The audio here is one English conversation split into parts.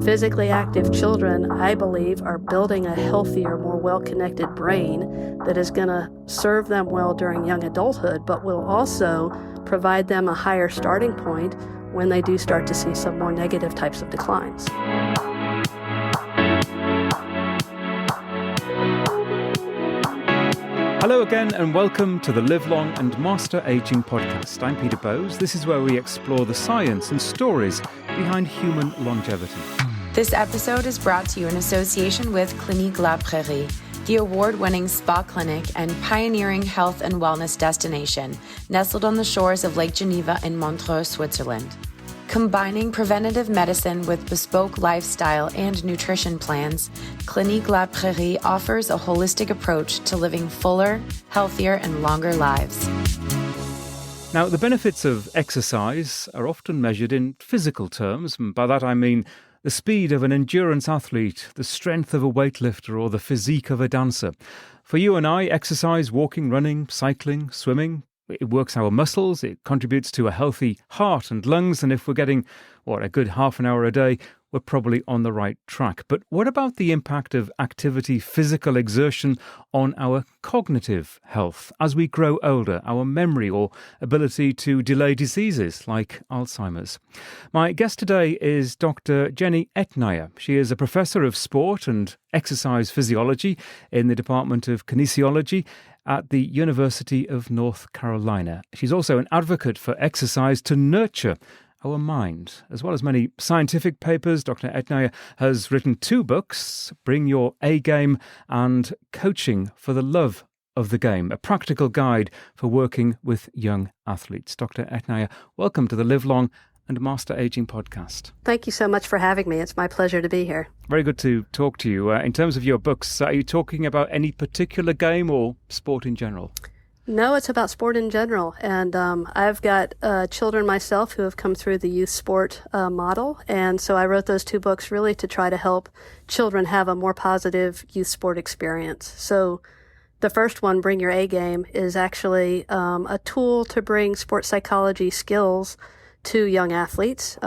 physically active children, I believe, are building a healthier, more well-connected brain that is going to serve them well during young adulthood, but will also provide them a higher starting point when they do start to see some more negative types of declines. Hello again and welcome to the Live Long and Master Aging podcast. I'm Peter Bowes. This is where we explore the science and stories behind human longevity. This episode is brought to you in association with Clinique La Prairie, the award-winning spa clinic and pioneering health and wellness destination nestled on the shores of Lake Geneva in Montreux, Switzerland. Combining preventative medicine with bespoke lifestyle and nutrition plans, Clinique La Prairie offers a holistic approach to living fuller, healthier, and longer lives. Now, the benefits of exercise are often measured in physical terms, and by that I mean the speed of an endurance athlete, the strength of a weightlifter, or the physique of a dancer. For you and I, exercise, walking, running, cycling, swimming, it works our muscles, it contributes to a healthy heart and lungs, and if we're getting, a good half an hour a day, we're probably on the right track. But what about the impact of activity, physical exertion on our cognitive health as we grow older, our memory or ability to delay diseases like Alzheimer's? My guest today is Dr. Jenny Etnier. She is a professor of sport and exercise physiology in the Department of Kinesiology at the University of North Carolina. She's also an advocate for exercise to nurture our mind. As well as many scientific papers, Dr. Etnier has written 2 books, Bring Your A Game and Coaching for the Love of the Game, a practical guide for working with young athletes. Dr. Etnier, welcome to the Live Long and Master Aging podcast. Thank you so much for having me. It's my pleasure to be here. Very good to talk to you. In terms of your books, are you talking about any particular game or sport in general? No, it's about sport in general. And I've got children myself who have come through the youth sport model. And so I wrote those 2 books really to try to help children have a more positive youth sport experience. So the first one, Bring Your A Game, is actually a tool to bring sports psychology skills to young athletes,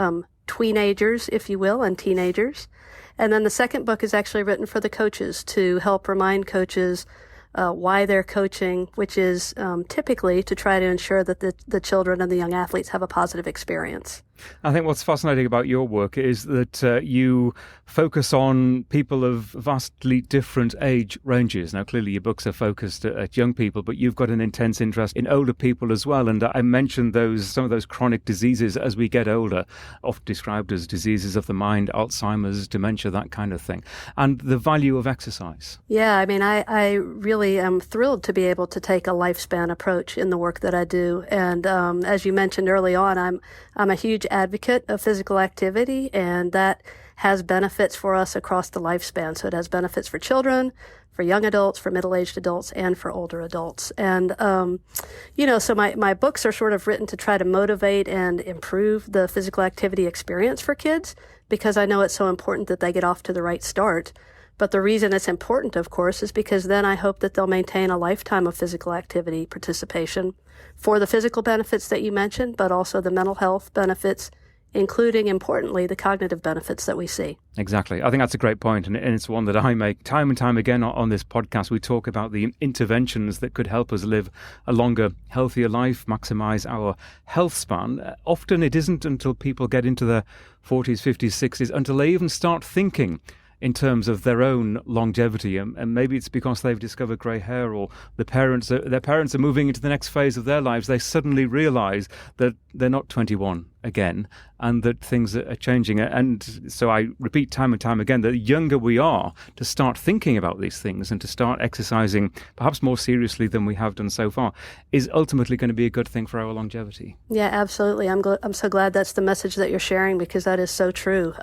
tweenagers, if you will, and teenagers. And then the second book is actually written for the coaches to help remind coaches why they're coaching, which is typically to try to ensure that the children and the young athletes have a positive experience. I think what's fascinating about your work is that you focus on people of vastly different age ranges. Now, clearly your books are focused at young people, but you've got an intense interest in older people as well. And I mentioned some of those chronic diseases as we get older, often described as diseases of the mind, Alzheimer's, dementia, that kind of thing, and the value of exercise. Yeah, I mean, I really am thrilled to be able to take a lifespan approach in the work that I do. And as you mentioned early on, I'm a huge advocate of physical activity, and that has benefits for us across the lifespan. So it has benefits for children, for young adults, for middle-aged adults, and for older adults. And, so my books are sort of written to try to motivate and improve the physical activity experience for kids, because I know it's so important that they get off to the right start. But the reason it's important, of course, is because then I hope that they'll maintain a lifetime of physical activity participation for the physical benefits that you mentioned, but also the mental health benefits, including, importantly, the cognitive benefits that we see. Exactly. I think that's a great point, and it's one that I make time and time again on this podcast. We talk about the interventions that could help us live a longer, healthier life, maximize our health span. Often it isn't until people get into their 40s, 50s, 60s, until they even start thinking in terms of their own longevity, and maybe it's because they've discovered grey hair, or their parents are moving into the next phase of their lives. They suddenly realise that they're not 21 again, and that things are changing. And so I repeat time and time again, the younger we are to start thinking about these things and to start exercising perhaps more seriously than we have done so far is ultimately going to be a good thing for our longevity. Yeah, absolutely. I'm so glad that's the message that you're sharing, because that is so true.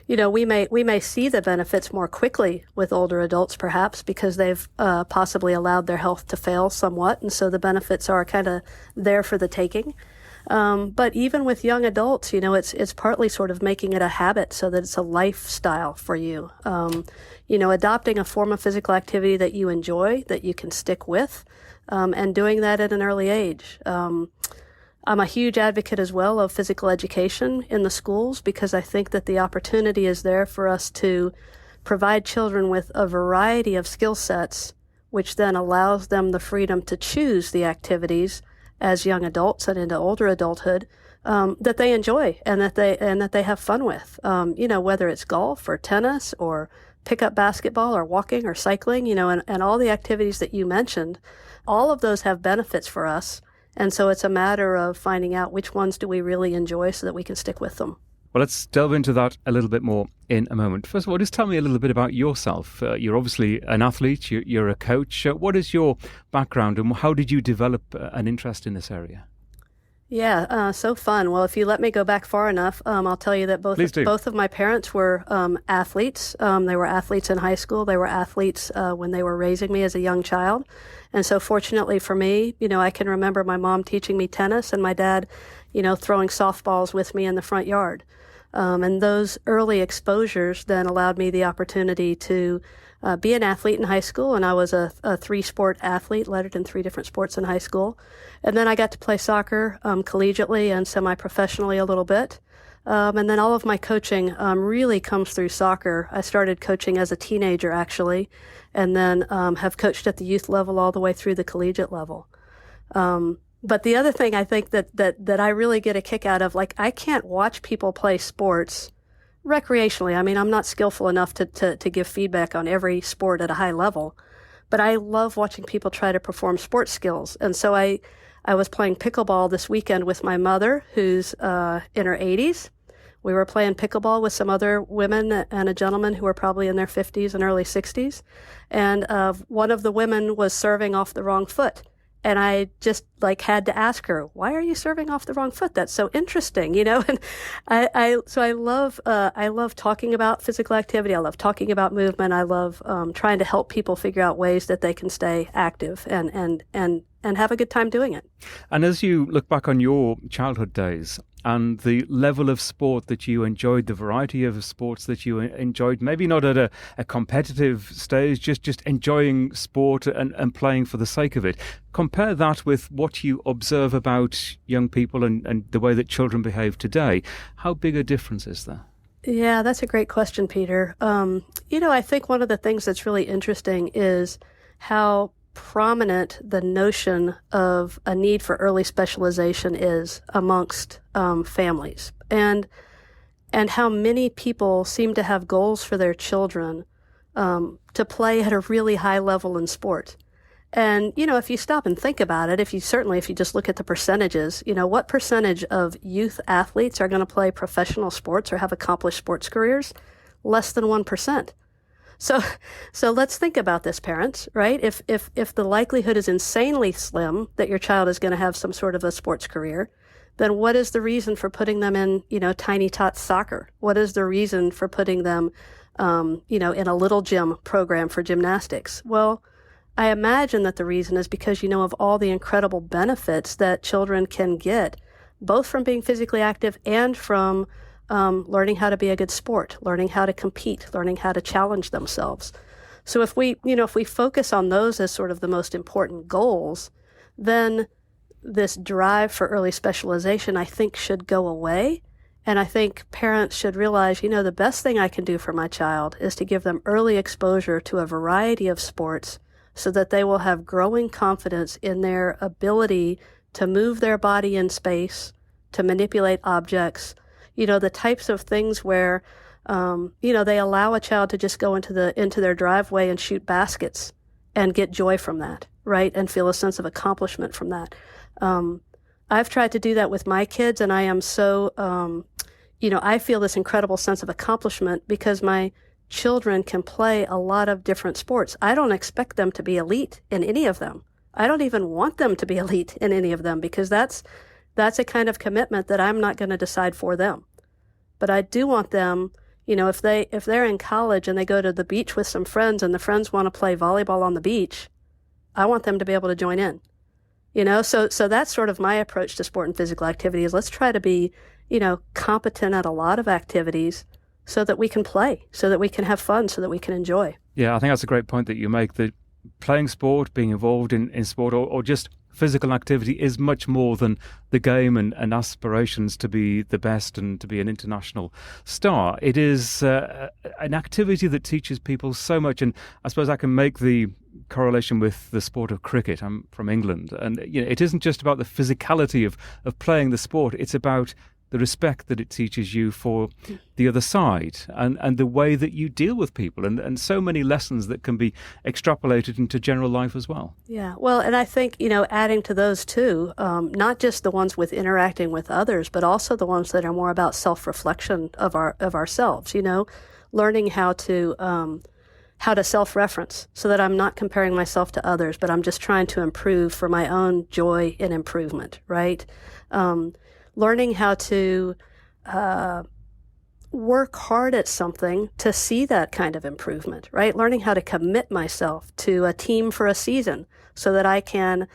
We may see the benefits more quickly with older adults, perhaps because they've possibly allowed their health to fail somewhat, and so the benefits are kind of there for the taking. But even with young adults, it's partly sort of making it a habit so that it's a lifestyle for you. Adopting a form of physical activity that you enjoy, that you can stick with, and doing that at an early age. I'm a huge advocate as well of physical education in the schools because I think that the opportunity is there for us to provide children with a variety of skill sets, which then allows them the freedom to choose the activities as young adults and into older adulthood that they enjoy and that they have fun with. Whether it's golf or tennis or pickup basketball or walking or cycling, and all the activities that you mentioned, all of those have benefits for us. And so it's a matter of finding out which ones do we really enjoy so that we can stick with them. Well, let's delve into that a little bit more in a moment. First of all, just tell me a little bit about yourself. You're obviously an athlete, you're a coach. What is your background and how did you develop an interest in this area? Yeah, so fun. Well, if you let me go back far enough, I'll tell you that both of my parents were athletes. They were athletes in high school. They were athletes when they were raising me as a young child. And so fortunately for me, I can remember my mom teaching me tennis and my dad, throwing softballs with me in the front yard. And those early exposures then allowed me the opportunity to be an athlete in high school. And I was a 3-sport athlete, lettered in 3 different sports in high school. And then I got to play soccer collegiately and semi-professionally a little bit. And then all of my coaching really comes through soccer. I started coaching as a teenager, actually, and then have coached at the youth level all the way through the collegiate level. But the other thing I think that I really get a kick out of, I can't watch people play sports recreationally. I mean, I'm not skillful enough to give feedback on every sport at a high level, but I love watching people try to perform sports skills. And so I was playing pickleball this weekend with my mother, who's in her 80s. We were playing pickleball with some other women and a gentleman who were probably in their 50s and early 60s. And one of the women was serving off the wrong foot. And I just had to ask her, why are you serving off the wrong foot? That's so interesting, And I love talking about physical activity. I love talking about movement. I love trying to help people figure out ways that they can stay active and have a good time doing it. And as you look back on your childhood days and the level of sport that you enjoyed, the variety of sports that you enjoyed, maybe not at a competitive stage, just enjoying sport and playing for the sake of it. Compare that with what you observe about young people and the way that children behave today. How big a difference is there? Yeah, that's a great question, Peter. I think one of the things that's really interesting is how prominent the notion of a need for early specialization is amongst families, and how many people seem to have goals for their children to play at a really high level in sport. And, if you stop and think about it, if you just look at the percentages, what percentage of youth athletes are going to play professional sports or have accomplished sports careers? Less than 1%. So let's think about this, parents, right? If the likelihood is insanely slim that your child is going to have some sort of a sports career, then what is the reason for putting them in, tiny tots soccer? What is the reason for putting them, in a little gym program for gymnastics? Well, I imagine that the reason is because of all the incredible benefits that children can get, both from being physically active and from learning how to be a good sport, learning how to compete, learning how to challenge themselves. So if we focus on those as sort of the most important goals, then this drive for early specialization, I think, should go away. And I think parents should realize, the best thing I can do for my child is to give them early exposure to a variety of sports so that they will have growing confidence in their ability to move their body in space, to manipulate objects, the types of things where, they allow a child to just go into their driveway and shoot baskets and get joy from that, right? And feel a sense of accomplishment from that. I've tried to do that with my kids, and I am so, I feel this incredible sense of accomplishment because my children can play a lot of different sports. I don't expect them to be elite in any of them. I don't even want them to be elite in any of them because that's a kind of commitment that I'm not going to decide for them. But I do want them, if they're in college and they go to the beach with some friends and the friends want to play volleyball on the beach, I want them to be able to join in. So that's sort of my approach to sport and physical activity is let's try to be, competent at a lot of activities so that we can play, so that we can have fun, so that we can enjoy. Yeah, I think that's a great point that you make, that playing sport, being involved in sport or just physical activity is much more than the game and aspirations to be the best and to be an international star. It is an activity that teaches people so much. And I suppose I can make the correlation with the sport of cricket. I'm from England. And it isn't just about the physicality of playing the sport. It's about the respect that it teaches you for the other side and the way that you deal with people and so many lessons that can be extrapolated into general life as well. Yeah, well, and I think, adding to those too, not just the ones with interacting with others, but also the ones that are more about self-reflection of ourselves, learning how to self-reference so that I'm not comparing myself to others, but I'm just trying to improve for my own joy and improvement, right? Learning how to work hard at something to see that kind of improvement, right? Learning how to commit myself to a team for a season so that I can,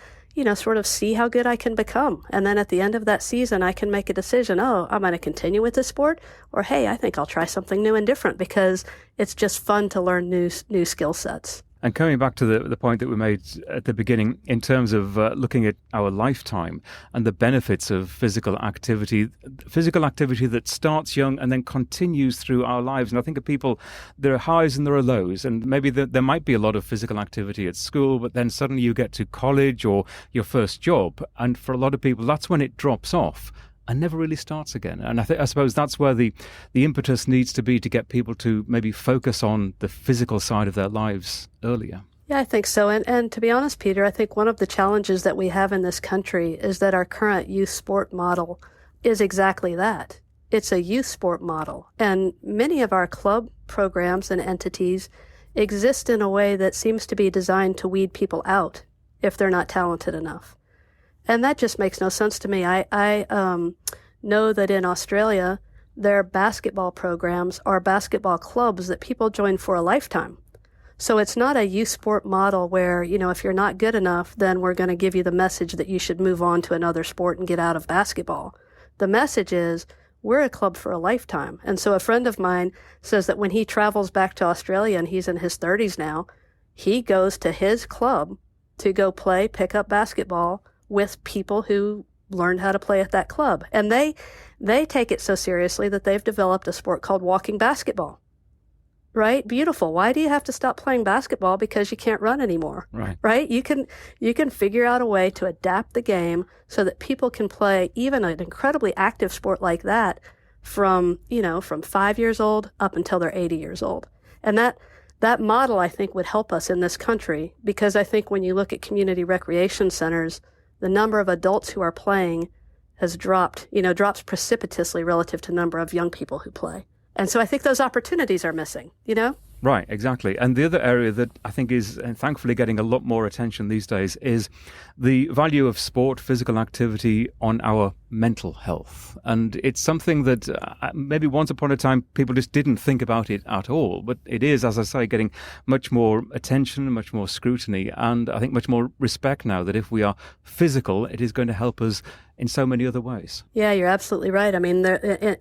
sort of see how good I can become. And then at the end of that season, I can make a decision, I'm going to continue with this sport, or hey, I think I'll try something new and different because it's just fun to learn new skill sets. And coming back to the point that we made at the beginning, in terms of looking at our lifetime and the benefits of physical activity that starts young and then continues through our lives. And I think of people, there are highs and there are lows, and maybe there might be a lot of physical activity at school, but then suddenly you get to college or your first job. And for a lot of people, that's when it drops off and never really starts again. And I suppose that's where the impetus needs to be to get people to maybe focus on the physical side of their lives earlier. Yeah, I think so. And to be honest, Peter, I think one of the challenges that we have in this country is that our current youth sport model is exactly that. It's a youth sport model. And many of our club programs and entities exist in a way that seems to be designed to weed people out if they're not talented enough. And that just makes no sense to me. I know that in Australia, their basketball programs are basketball clubs that people join for a lifetime. So it's not a youth sport model where, if you're not good enough, then we're going to give you the message that you should move on to another sport and get out of basketball. The message is, we're a club for a lifetime. And so a friend of mine says that when he travels back to Australia, and he's in his 30s now, he goes to his club to go pick up basketball with people who learned how to play at that club. And they take it so seriously that they've developed a sport called walking basketball. Right? Beautiful. Why do you have to stop playing basketball because you can't run anymore? Right? You can figure out a way to adapt the game so that people can play even an incredibly active sport like that from 5 years old up until they're 80 years old. And that model, I think, would help us in this country, because I think when you look at community recreation centers, the number of adults who are playing has drops precipitously relative to the number of young people who play. And so I think those opportunities are missing, Right, exactly. And the other area that I think is thankfully getting a lot more attention these days is the value of sport, physical activity on our mental health. And it's something that maybe once upon a time people just didn't think about it at all. But it is, as I say, getting much more attention, much more scrutiny, and I think much more respect now that if we are physical, it is going to help us in so many other ways. Yeah, you're absolutely right. I mean,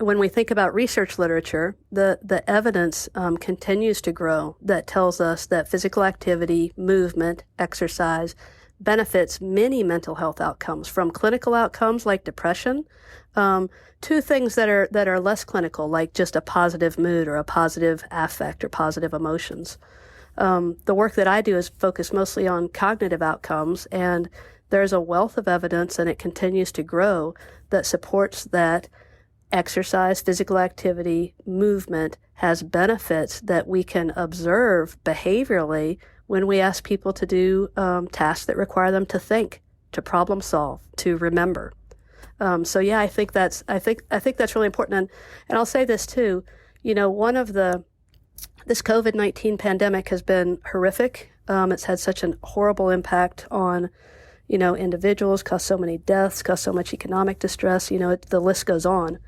when we think about research literature, the evidence continues to grow that tells us that physical activity, movement, exercise benefits many mental health outcomes, from clinical outcomes like depression to things that are less clinical, like just a positive mood or a positive affect or positive emotions. The work that I do is focused mostly on cognitive outcomes, and there's a wealth of evidence, and it continues to grow, that supports that exercise, physical activity, movement has benefits that we can observe behaviorally when we ask people to do tasks that require them to think, to problem solve, to remember. So yeah, I think that's really important. And I'll say this too, this COVID-19 pandemic has been horrific. It's had such a horrible impact on individuals, caused so many deaths, caused so much economic distress, the list goes on.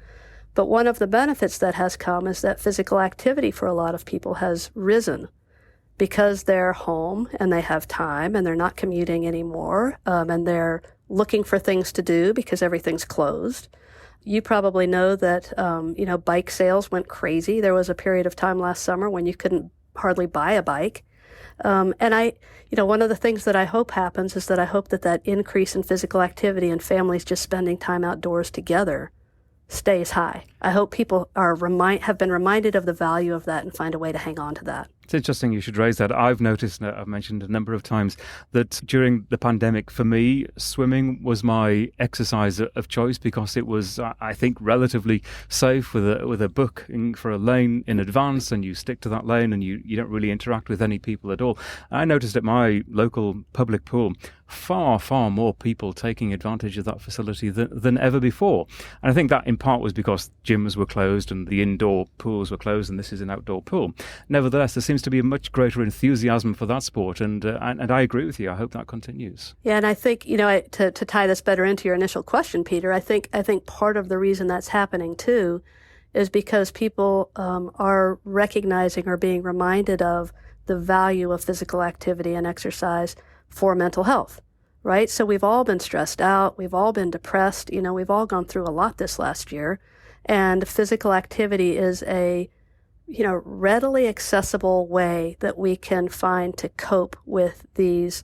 But one of the benefits that has come is that physical activity for a lot of people has risen because they're home and they have time and they're not commuting anymore, and they're looking for things to do because everything's closed. You probably know that, bike sales went crazy. There was a period of time last summer when you couldn't hardly buy a bike. One of the things that I hope happens is that I hope that increase in physical activity and families just spending time outdoors together stays high. I hope people have been reminded of the value of that and find a way to hang on to that. It's interesting you should raise that. I've noticed, I've mentioned a number of times, that during the pandemic, for me, swimming was my exercise of choice because it was, I think, relatively safe with a book for a lane in advance, and you stick to that lane and you don't really interact with any people at all. I noticed at my local public pool, far more people taking advantage of that facility than ever before. And I think that in part was because gyms were closed and the indoor pools were closed, and this is an outdoor pool. Nevertheless, there seems to be a much greater enthusiasm for that sport, and I agree with you. I hope that continues. Yeah, and I think, to tie this better into your initial question, Peter, I think part of the reason that's happening too is because people are recognizing or being reminded of the value of physical activity and exercise for mental health, right? So we've all been stressed out. We've all been depressed. We've all gone through a lot this last year. And physical activity is a, readily accessible way that we can find to cope with these,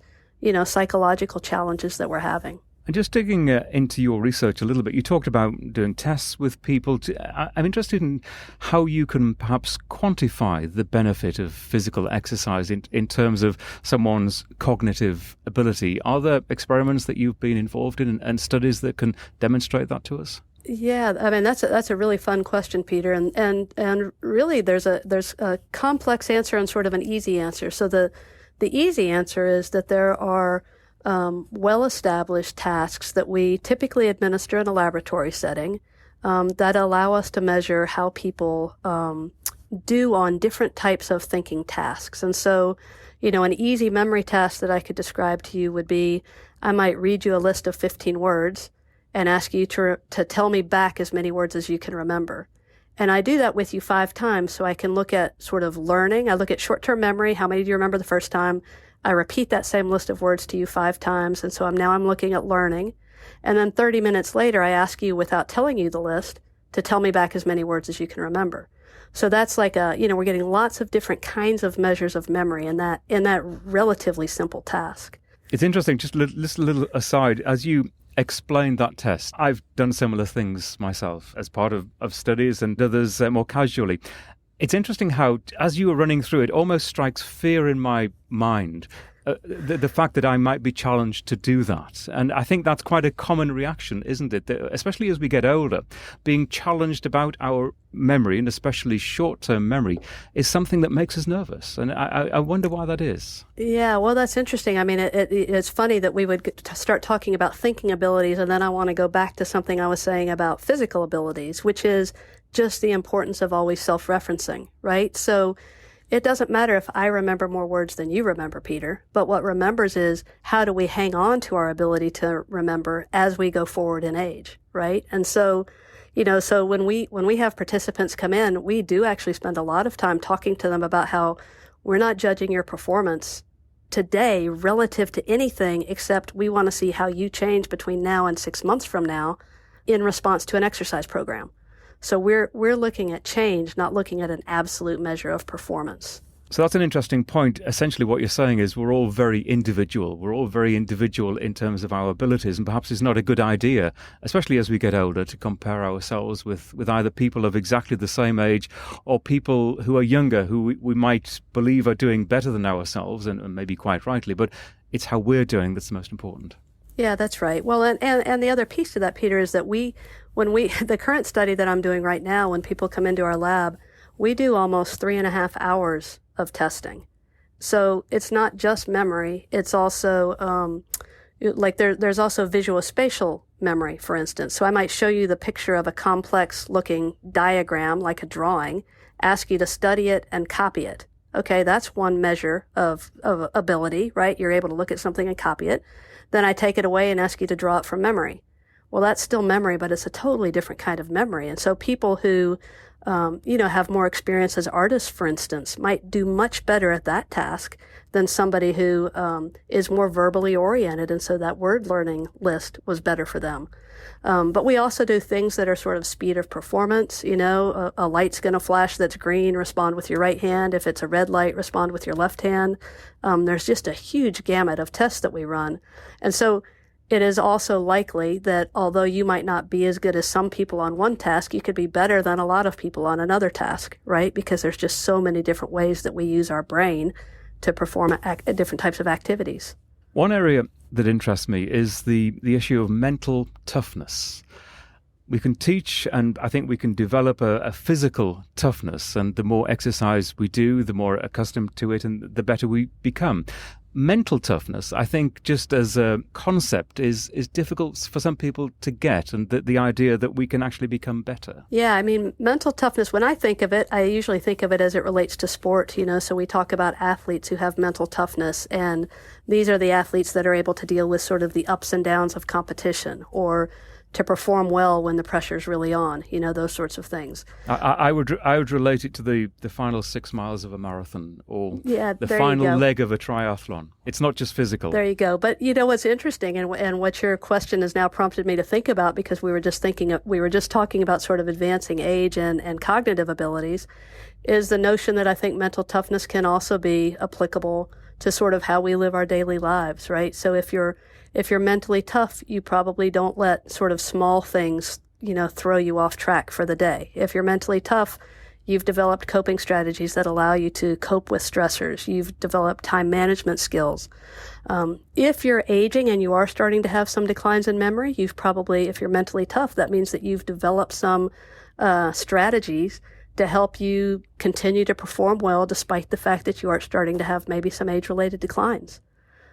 psychological challenges that we're having. And just digging into your research a little bit, you talked about doing tests with people. I'm interested in how you can perhaps quantify the benefit of physical exercise in terms of someone's cognitive ability. Are there experiments that you've been involved in and studies that can demonstrate that to us? Yeah, I mean that's a really fun question, Peter, and really there's a complex answer and sort of an easy answer. So the easy answer is that there are well-established tasks that we typically administer in a laboratory setting that allow us to measure how people do on different types of thinking tasks. And so, an easy memory task that I could describe to you would be, I might read you a list of 15 words and ask you to tell me back as many words as you can remember. And I do that with you 5 times so I can look at sort of learning. I look at short-term memory. How many do you remember the first time? I repeat that same list of words to you 5 times, and so I'm looking at learning. And then 30 minutes later, I ask you, without telling you the list, to tell me back as many words as you can remember. So that's like we're getting lots of different kinds of measures of memory in that relatively simple task. It's interesting, just a little aside, as you explain that test. I've done similar things myself as part of studies and others more casually. It's interesting how, as you were running through it, almost strikes fear in my mind, the fact that I might be challenged to do that. And I think that's quite a common reaction, isn't it? Especially as we get older, being challenged about our memory, and especially short-term memory, is something that makes us nervous. And I wonder why that is. Yeah, well, that's interesting. I mean, it's funny that we would start talking about thinking abilities, and then I want to go back to something I was saying about physical abilities, which is just the importance of always self-referencing, right? So it doesn't matter if I remember more words than you remember, Peter, but what remembers is how do we hang on to our ability to remember as we go forward in age, right? And so, so when we have participants come in, we do actually spend a lot of time talking to them about how we're not judging your performance today relative to anything except we want to see how you change between now and 6 months from now in response to an exercise program. So we're looking at change, not looking at an absolute measure of performance. So that's an interesting point. Essentially what you're saying is we're all very individual. We're all very individual in terms of our abilities, and perhaps it's not a good idea, especially as we get older, to compare ourselves with either people of exactly the same age or people who are younger, who we might believe are doing better than ourselves, and maybe quite rightly, but it's how we're doing that's the most important. Yeah, that's right. Well, and the other piece to that, Peter, is that the current study that I'm doing right now, when people come into our lab, we do almost 3.5 hours of testing. So it's not just memory. It's also there's also visuospatial memory, for instance. So I might show you the picture of a complex looking diagram, like a drawing, ask you to study it and copy it. Okay, that's one measure of ability, right? You're able to look at something and copy it. Then I take it away and ask you to draw it from memory. Well, that's still memory, but it's a totally different kind of memory. And so people who have more experience as artists, for instance, might do much better at that task than somebody who is more verbally oriented, and so that word learning list was better for them. But we also do things that are sort of speed of performance. A light's going to flash that's green, respond with your right hand. If it's a red light, respond with your left hand. There's just a huge gamut of tests that we run. And so it is also likely that although you might not be as good as some people on one task, you could be better than a lot of people on another task, right? Because there's just so many different ways that we use our brain to perform different types of activities. One area that interests me is the issue of mental toughness. We can teach, and I think we can develop a physical toughness, and the more exercise we do, the more accustomed to it, and the better we become. Mental toughness, I think, just as a concept, is difficult for some people to get, and the idea that we can actually become better. Yeah, I mean, mental toughness, when I think of it, I usually think of it as it relates to sport, so we talk about athletes who have mental toughness, and these are the athletes that are able to deal with sort of the ups and downs of competition, or to perform well when the pressure's really on, those sorts of things. I would relate it to the final 6 miles of a marathon, or the there final leg of a triathlon. It's not just physical. There you go. But what's interesting, and what your question has now prompted me to think about, because we were just talking about sort of advancing age and cognitive abilities, is the notion that I think mental toughness can also be applicable to sort of how we live our daily lives, right? So if you're mentally tough, you probably don't let sort of small things, throw you off track for the day. If you're mentally tough, you've developed coping strategies that allow you to cope with stressors. You've developed time management skills. If you're aging and you are starting to have some declines in memory, if you're mentally tough, that means that you've developed some strategies to help you continue to perform well despite the fact that you are starting to have maybe some age-related declines.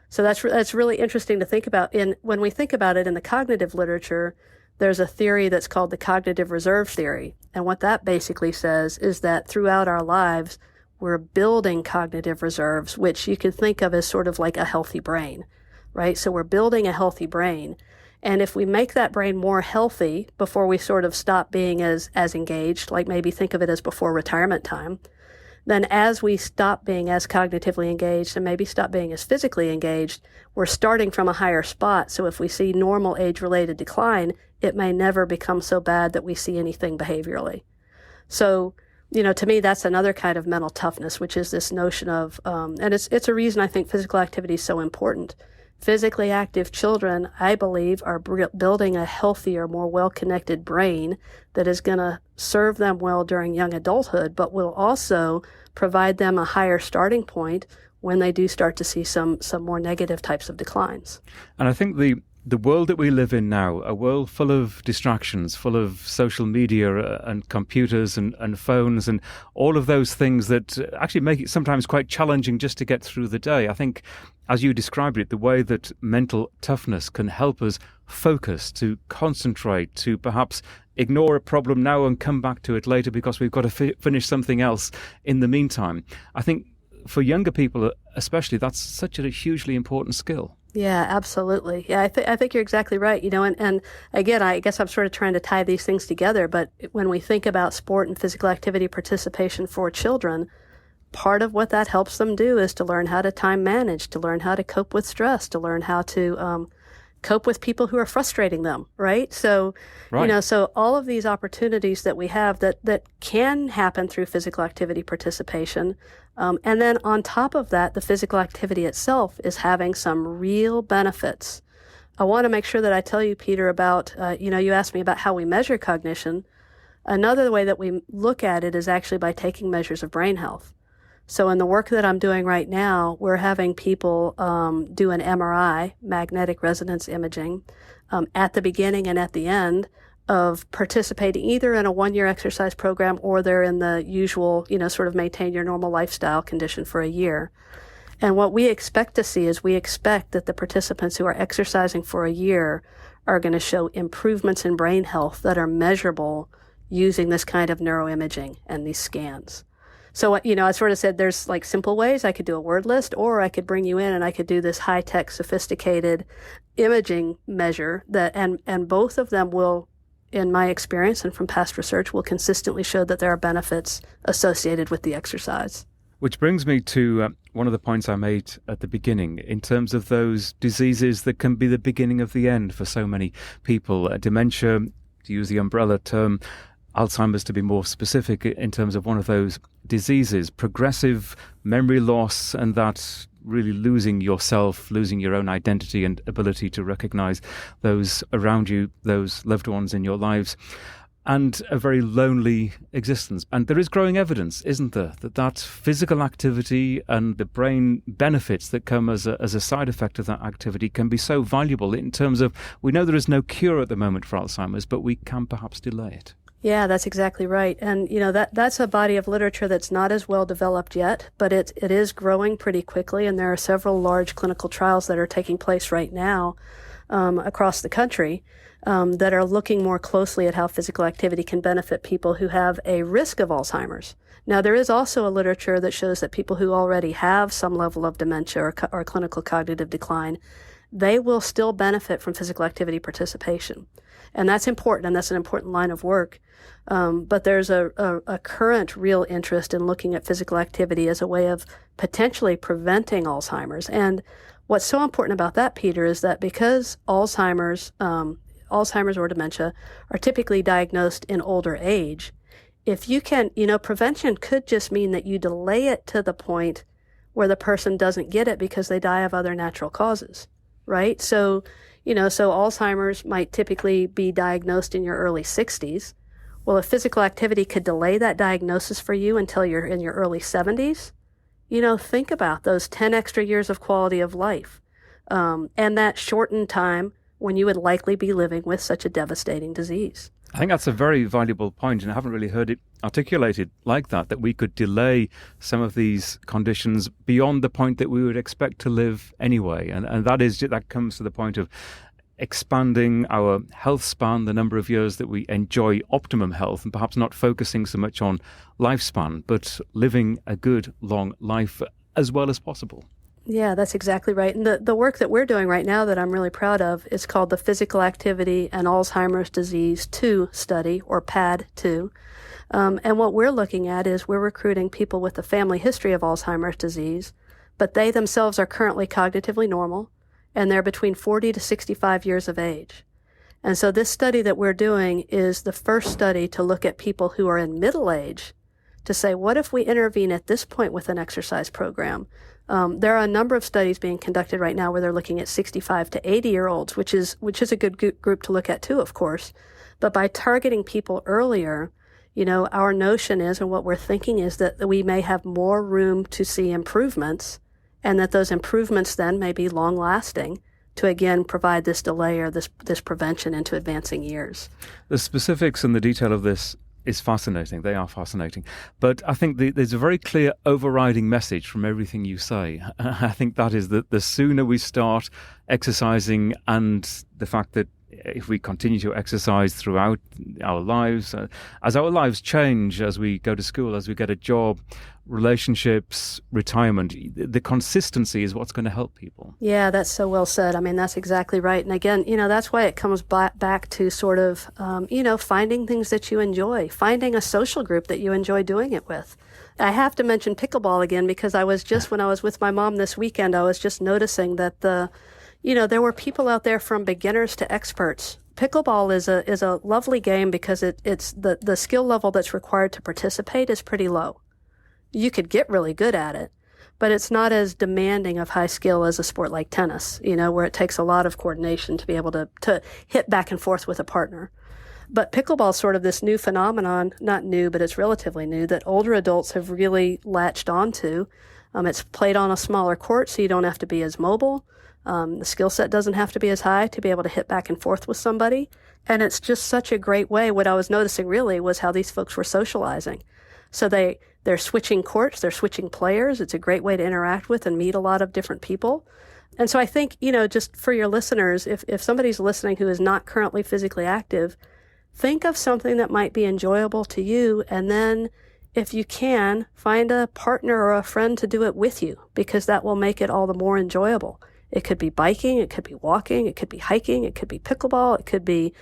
So that's really interesting to think about. When we think about it in the cognitive literature, there's a theory that's called the cognitive reserve theory. And what that basically says is that throughout our lives, we're building cognitive reserves, which you can think of as sort of like a healthy brain, right? So we're building a healthy brain. And if we make that brain more healthy before we sort of stop being as engaged, like maybe think of it as before retirement time, then as we stop being as cognitively engaged and maybe stop being as physically engaged, we're starting from a higher spot. So if we see normal age-related decline, it may never become so bad that we see anything behaviorally. So, to me, that's another kind of mental toughness, which is this notion of, and it's a reason I think physical activity is so important. Physically active children, I believe, are building a healthier, more well-connected brain that is going to serve them well during young adulthood, but will also provide them a higher starting point when they do start to see some more negative types of declines. And I think the world that we live in now, a world full of distractions, full of social media and computers and phones and all of those things that actually make it sometimes quite challenging just to get through the day. I think, as you described it, the way that mental toughness can help us focus, to concentrate, to perhaps ignore a problem now and come back to it later because we've got to finish something else in the meantime. I think for younger people especially, that's such a hugely important skill. Yeah, absolutely. Yeah, I think you're exactly right. And again, I guess I'm sort of trying to tie these things together, but when we think about sport and physical activity participation for children, part of what that helps them do is to learn how to time manage, to learn how to cope with stress, to learn how to cope with people who are frustrating them, right? So, right. So all of these opportunities that we have that can happen through physical activity participation. And then on top of that, the physical activity itself is having some real benefits. I want to make sure that I tell you, Peter, about, you asked me about how we measure cognition. Another way that we look at it is actually by taking measures of brain health. So in the work that I'm doing right now, we're having people do an MRI, magnetic resonance imaging, at the beginning and at the end of participating either in a 1-year exercise program or they're in the usual, sort of maintain your normal lifestyle condition for a year. And what we expect to see is we expect that the participants who are exercising for a year are going to show improvements in brain health that are measurable using this kind of neuroimaging and these scans. So, I sort of said there's like simple ways. I could do a word list, or I could bring you in and I could do this high-tech, sophisticated imaging measure and both of them will in my experience and from past research, will consistently show that there are benefits associated with the exercise. Which brings me to one of the points I made at the beginning in terms of those diseases that can be the beginning of the end for so many people. Dementia, to use the umbrella term, Alzheimer's to be more specific in terms of one of those diseases, progressive memory loss, and that really losing yourself, losing your own identity and ability to recognize those around you, those loved ones in your lives, and a very lonely existence. And there is growing evidence, isn't there, that physical activity and the brain benefits that come as a side effect of that activity can be so valuable in terms of, we know there is no cure at the moment for Alzheimer's, but we can perhaps delay it. Yeah, that's exactly right. And, that's a body of literature that's not as well developed yet, but it is growing pretty quickly. And there are several large clinical trials that are taking place right now across the country that are looking more closely at how physical activity can benefit people who have a risk of Alzheimer's. Now, there is also a literature that shows that people who already have some level of dementia or clinical cognitive decline, they will still benefit from physical activity participation. And that's important, and that's an important line of work. But there's a current real interest in looking at physical activity as a way of potentially preventing Alzheimer's. And what's so important about that, Peter, is that because Alzheimer's or dementia are typically diagnosed in older age, if you can, prevention could just mean that you delay it to the point where the person doesn't get it because they die of other natural causes, right? So Alzheimer's might typically be diagnosed in your early 60s. Well, if physical activity could delay that diagnosis for you until you're in your early 70s, think about those 10 extra years of quality of life, and that shortened time when you would likely be living with such a devastating disease. I think that's a very valuable point, and I haven't really heard it articulated like that we could delay some of these conditions beyond the point that we would expect to live anyway. And that comes to the point of expanding our health span, the number of years that we enjoy optimum health, and perhaps not focusing so much on lifespan, but living a good, long life as well as possible. Yeah, that's exactly right. And the work that we're doing right now that I'm really proud of is called the Physical Activity and Alzheimer's Disease 2 study, or PAD-2. And what we're looking at is we're recruiting people with a family history of Alzheimer's disease, but they themselves are currently cognitively normal, and they're between 40 to 65 years of age. And so this study that we're doing is the first study to look at people who are in middle age to say, what if we intervene at this point with an exercise program? There are a number of studies being conducted right now where they're looking at 65 to 80-year-olds, which is a good group to look at too, of course. But by targeting people earlier, our notion is, and what we're thinking is, that we may have more room to see improvements, and that those improvements then may be long-lasting to, again, provide this delay or this prevention into advancing years. The specifics and the detail of this is fascinating. They are fascinating. But I think there's a very clear overriding message from everything you say. I think that is that the sooner we start exercising, and the fact that if we continue to exercise throughout our lives, as our lives change, as we go to school, as we get a job, relationships, retirement, the consistency is what's going to help people. Yeah, that's so well said. I mean, that's exactly right. And again, that's why it comes back to sort of, finding things that you enjoy, finding a social group that you enjoy doing it with. I have to mention pickleball again, because when I was with my mom this weekend, I was just noticing that there were people out there from beginners to experts. Pickleball is a lovely game because it's the skill level that's required to participate is pretty low. You could get really good at it, but it's not as demanding of high skill as a sport like tennis, where it takes a lot of coordination to be able to hit back and forth with a partner. But pickleball is sort of this new phenomenon, not new, but it's relatively new, that older adults have really latched onto. It's played on a smaller court, so you don't have to be as mobile. The skill set doesn't have to be as high to be able to hit back and forth with somebody. And it's just such a great way. What I was noticing really was how these folks were socializing. So they're switching courts, they're switching players. It's a great way to interact with and meet a lot of different people. And so I think, just for your listeners, if somebody's listening who is not currently physically active, think of something that might be enjoyable to you. And then if you can, find a partner or a friend to do it with you, because that will make it all the more enjoyable. It could be biking, it could be walking, it could be hiking, it could be pickleball, it could be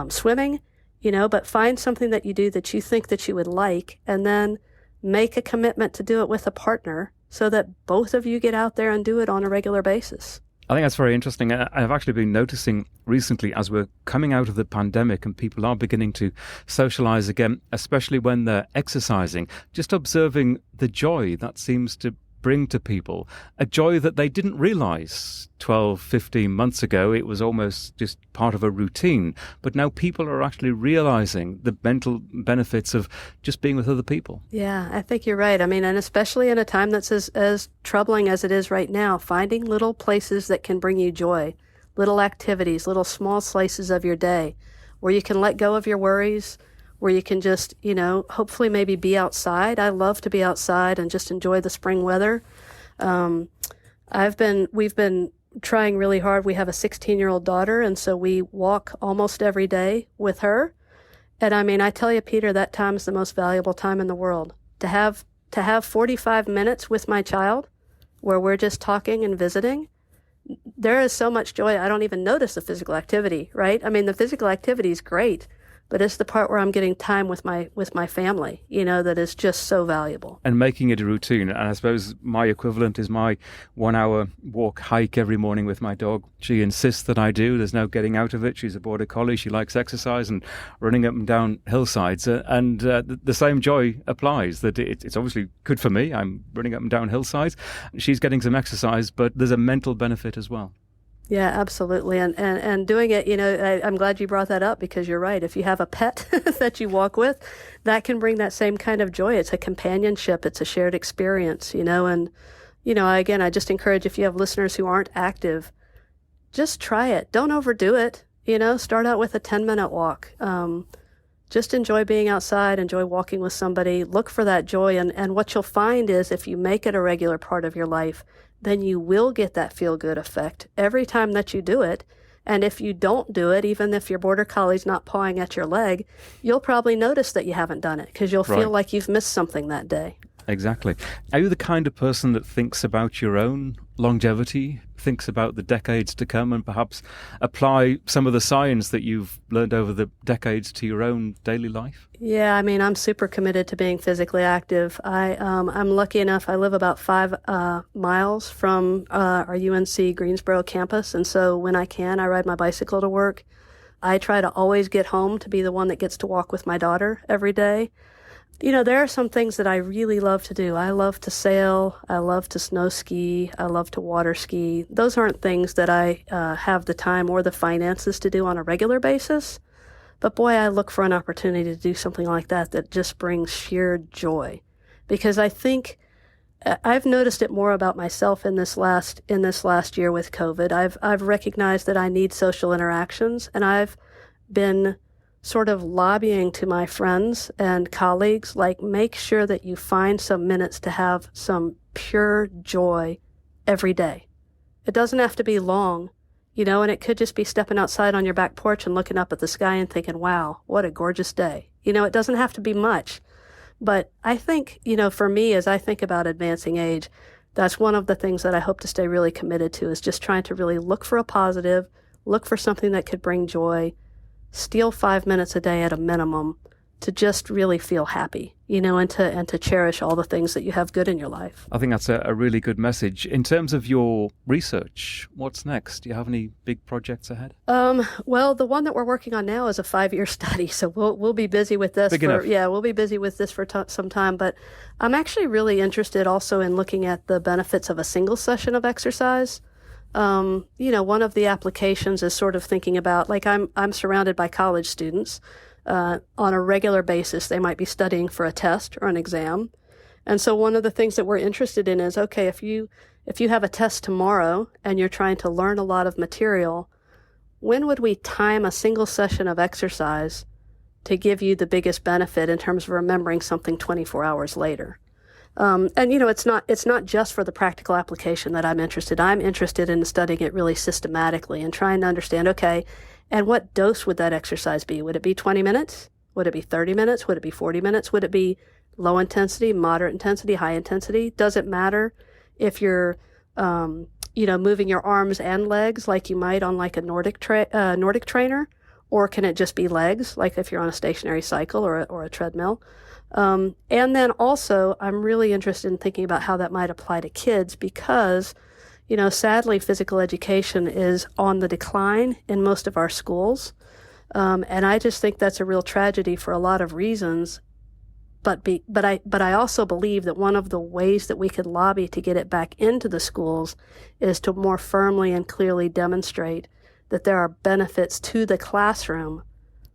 swimming. but find something that you do that you think that you would like, and then make a commitment to do it with a partner so that both of you get out there and do it on a regular basis. I think that's very interesting. I've actually been noticing recently, as we're coming out of the pandemic and people are beginning to socialize again, especially when they're exercising, just observing the joy that seems to bring to people, a joy that they didn't realize 12, 15 months ago. It was almost just part of a routine. But now people are actually realizing the mental benefits of just being with other people. Yeah, I think you're right. I mean, and especially in a time that's as troubling as it is right now, finding little places that can bring you joy, little activities, little small slices of your day where you can let go of your worries, where you can just, hopefully maybe be outside. I love to be outside and just enjoy the spring weather. We've been trying really hard. We have a 16-year-old daughter, and so we walk almost every day with her. And I mean, I tell you, Peter, that time is the most valuable time in the world. To have 45 minutes with my child where we're just talking and visiting, there is so much joy. I don't even notice the physical activity, right? I mean, the physical activity is great, but it's the part where I'm getting time with my family, that is just so valuable. And making it a routine. And I suppose my equivalent is my 1 hour walk hike every morning with my dog. She insists that I do. There's no getting out of it. She's a border collie. She likes exercise and running up and down hillsides. The same joy applies, that it's obviously good for me. I'm running up and down hillsides. She's getting some exercise, but there's a mental benefit as well. Yeah, absolutely. And doing it, I'm glad you brought that up, because you're right. If you have a pet that you walk with, that can bring that same kind of joy. It's a companionship. It's a shared experience, and, again, I just encourage, if you have listeners who aren't active, just try it. Don't overdo it. Start out with a 10-minute walk. Just enjoy being outside, enjoy walking with somebody, look for that joy. And what you'll find is, if you make it a regular part of your life, then you will get that feel-good effect every time that you do it. And if you don't do it, even if your border collie's not pawing at your leg, you'll probably notice that you haven't done it, because you'll feel like you've missed something that day. Exactly. Are you the kind of person that thinks about your own longevity, thinks about the decades to come, and perhaps apply some of the science that you've learned over the decades to your own daily life? Yeah, I mean, I'm super committed to being physically active. I'm lucky enough, I live about 5 miles from our UNC Greensboro campus, and so when I can, I ride my bicycle to work. I try to always get home to be the one that gets to walk with my daughter every day. There are some things that I really love to do. I love to sail. I love to snow ski. I love to water ski. Those aren't things that I have the time or the finances to do on a regular basis. But boy, I look for an opportunity to do something like that just brings sheer joy. Because I think I've noticed it more about myself in this last year with COVID. I've recognized that I need social interactions, and I've been sort of lobbying to my friends and colleagues, make sure that you find some minutes to have some pure joy every day. It doesn't have to be long, and it could just be stepping outside on your back porch and looking up at the sky and thinking, wow, what a gorgeous day. It doesn't have to be much. But I think, for me, as I think about advancing age, that's one of the things that I hope to stay really committed to, is just trying to really look for a positive, look for something that could bring joy, steal 5 minutes a day at a minimum to just really feel happy, and to cherish all the things that you have good in your life. I think that's a really good message. In terms of your research, what's next? Do you have any big projects ahead? Well, the one that we're working on now is a 5-year study, so we'll be busy with this. We'll be busy with this for some time. But I'm actually really interested also in looking at the benefits of a single session of exercise. One of the applications is sort of thinking about, I'm surrounded by college students. On a regular basis, they might be studying for a test or an exam. And so one of the things that we're interested in is, okay, if you have a test tomorrow and you're trying to learn a lot of material, when would we time a single session of exercise to give you the biggest benefit in terms of remembering something 24 hours later? It's not just for the practical application that I'm interested. I'm interested in studying it really systematically and trying to understand, okay, and what dose would that exercise be? Would it be 20 minutes? Would it be 30 minutes? Would it be 40 minutes? Would it be low intensity, moderate intensity, high intensity? Does it matter if you're, moving your arms and legs like you might on a Nordic trainer? Or can it just be legs, like if you're on a stationary cycle or a treadmill? And then also, I'm really interested in thinking about how that might apply to kids because, sadly, physical education is on the decline in most of our schools. And I just think that's a real tragedy for a lot of reasons. But I also believe that one of the ways that we could lobby to get it back into the schools is to more firmly and clearly demonstrate that there are benefits to the classroom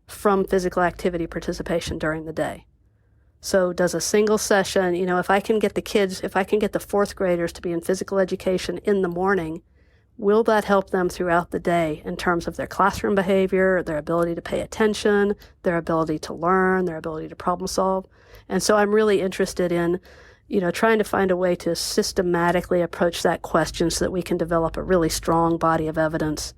from physical activity participation during the day. So does a single session, if I can get the fourth graders to be in physical education in the morning, will that help them throughout the day in terms of their classroom behavior, their ability to pay attention, their ability to learn, their ability to problem solve? And so I'm really interested in, trying to find a way to systematically approach that question so that we can develop a really strong body of evidence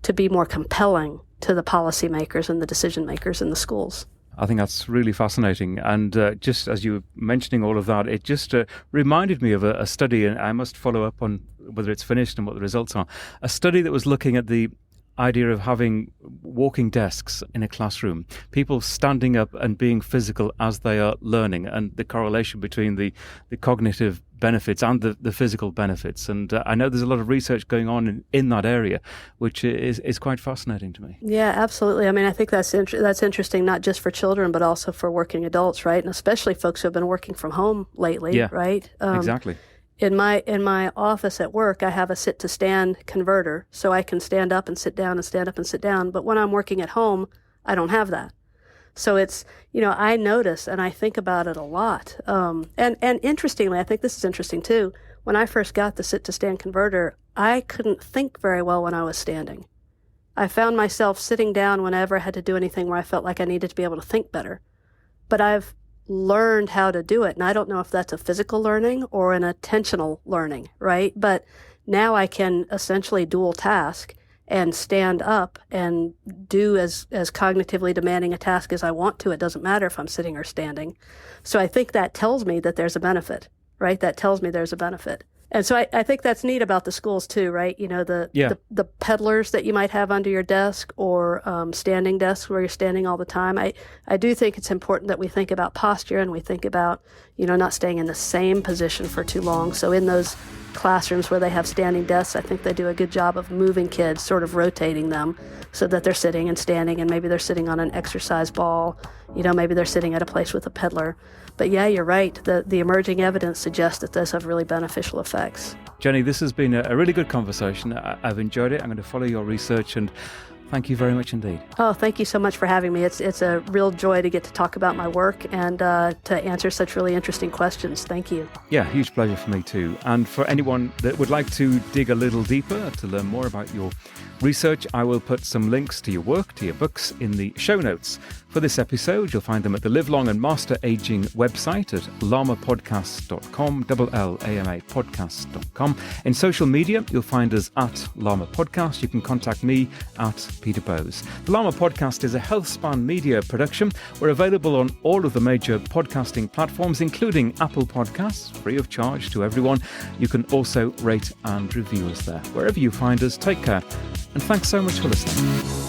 to be more compelling to the policymakers and the decision makers in the schools. I think that's really fascinating. And just as you were mentioning all of that, it just reminded me of a study, and I must follow up on whether it's finished and what the results are. A study that was looking at the idea of having walking desks in a classroom, people standing up and being physical as they are learning, and the correlation between the cognitive benefits and the physical benefits. And I know there's a lot of research going on in that area, which is quite fascinating to me. Yeah, absolutely. I mean, I think that's interesting, not just for children, but also for working adults, right? And especially folks who have been working from home lately, right? Exactly. In my office at work, I have a sit-to-stand converter, so I can stand up and sit down and stand up and sit down. But when I'm working at home, I don't have that. So it's, I notice and I think about it a lot. And interestingly, I think this is interesting too. When I first got the sit-to-stand converter, I couldn't think very well when I was standing. I found myself sitting down whenever I had to do anything where I felt like I needed to be able to think better. But I've learned how to do it. And I don't know if that's a physical learning or an attentional learning, right? But now I can essentially dual task and stand up and do as cognitively demanding a task as I want to. It doesn't matter if I'm sitting or standing. So I think that tells me that there's a benefit, right? That tells me there's a benefit. And so I think that's neat about the schools too, right? The peddlers that you might have under your desk or standing desks where you're standing all the time. I do think it's important that we think about posture and we think about, not staying in the same position for too long. So in those classrooms where they have standing desks, I think they do a good job of moving kids, sort of rotating them so that they're sitting and standing, and maybe they're sitting on an exercise ball, maybe they're sitting at a place with a peddler. But yeah, you're right. The emerging evidence suggests that those have really beneficial effects. Jenny, this has been a really good conversation. I've enjoyed it. I'm going to follow your research, and thank you very much indeed. Oh, thank you so much for having me. It's a real joy to get to talk about my work and to answer such really interesting questions. Thank you. Yeah, huge pleasure for me too. And for anyone that would like to dig a little deeper to learn more about your research, I will put some links to your work, to your books in the show notes. For this episode, you'll find them at the Live Long and Master Aging website at lamapodcast.com, LLAMA podcast.com. In social media, you'll find us at Llama Podcast. You can contact me at Peter Bowes. The Llama Podcast is a HealthSpan media production. We're available on all of the major podcasting platforms, including Apple Podcasts, free of charge to everyone. You can also rate and review us there. Wherever you find us, take care. And thanks so much for listening.